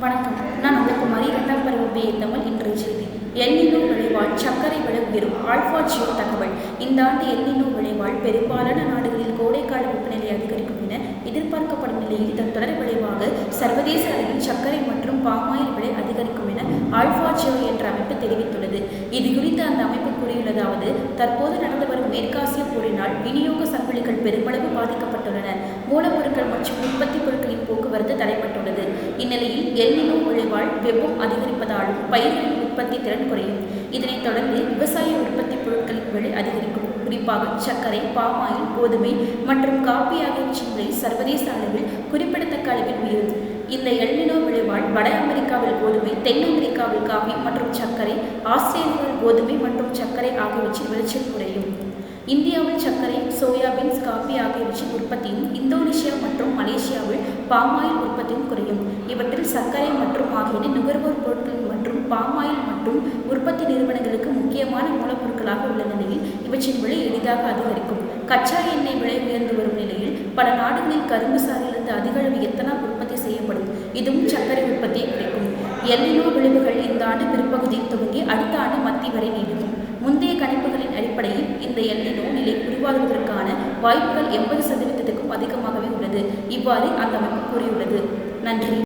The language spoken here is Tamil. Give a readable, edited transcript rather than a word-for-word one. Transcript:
வணக்கம். நான் உங்கள் குமாரி. 2ஆம் பருவ BA தமிழ். இன்றைய செய்தி. எல்னினோ விளைவால் சர்க்கரை விலை உயரும். ஆல்பா ஜியோ தகவல். இந்த ஆண்டு எல்னினோ விளைவால் பெரும்பாலான நாடுகளில் கோடைக்கால வெப்பநிலை அதிகரிக்கும் என எதிர்பார்க்கப்படும் நிலையில் இதன் தொடர் விளைவாக சர்வதேச அளவில் சர்க்கரை மற்றும் பாமாயில் விலை அதிகரிக்கும் என ஆல்பா ஜியோ என்ற அமைப்பு தெரிவித்துள்ளது. இது குறித்து அந்த அமைப்பு கூறியுள்ளதாவது: தற்போது நடந்து வரும் மேற்காசிய போரினால் விநியோக சங்கிலிகள் பெருமளவு பாதிக்கப்பட்டுள்ளன. மூலப்பொருட்கள் மற்றும் உற்பத்தி பொருட்களின் போக்குவரத்து தடைப்பட்டுள்ளது. இந்நிலையில் எல்னினோ விளைவால் வெப்பம் அதிகரிப்பதாலும் பயிர்களின் உற்பத்தி திறன் குறையும். இதனைத் தொடர்ந்து விவசாய உற்பத்தி பொருட்களின் விலை அதிகரிக்கும். குறிப்பாக சர்க்கரை, பாமாயில், கோதுமை மற்றும் காபி ஆகியவற்றின் விலை சர்வதேச அளவில் குறிப்பிடத்தக்க அளவில் உயரும். இந்த எல்னினோ விளைவால் வட அமெரிக்காவில் கோதுமை, தென் அமெரிக்காவில் காபி மற்றும் சர்க்கரை, ஆஸ்திரேலியாவில் கோதுமை மற்றும் சர்க்கரை ஆகியவற்றின் விளைச்சல் குறையும். இந்தியாவில் சர்க்கரை, சோயாபீன்ஸ், காபி ஆகியவற்றின் உற்பத்தியும், இந்தோனேஷியா மற்றும் மலேசியாவில் பாமாயில் உற்பத்தியும் குறையும். இவற்றில் சர்க்கரை மற்றும் ஆகியன நுகர்வோர் பொருட்கள் மற்றும் பாமாயில் மற்றும் உற்பத்தி நிறுவனங்களுக்கு முக்கியமான மூலப்பொருட்களாக உள்ள நிலையில் இவற்றின் விலை எளிதாக அதிகரிக்கும். கச்சா எண்ணெய் விலை உயர்ந்து வரும் நிலையில் பல நாடுகளில் கரும்பு சாறிலிருந்து அதிக அளவு எத்தனால் உற்பத்தி செய்யப்படும். இதுவும் சர்க்கரை உற்பத்தியை குறைக்கும். எல்னினோ விளைவுகள் இந்த ஆண்டு பிற்பகுதியில் துவங்கி அடுத்த ஆண்டு மத்திய வரை நீடிக்கும். முந்தைய கணிப்புகளின் அடிப்படையில் இந்த எல்னினோ நிலை உருவாகுவதற்கான வாய்ப்புகள் 80% அதிகமாகவே உள்ளது. இவ்வாறு அந்த அமைப்பு கூறியுள்ளது. நன்றி.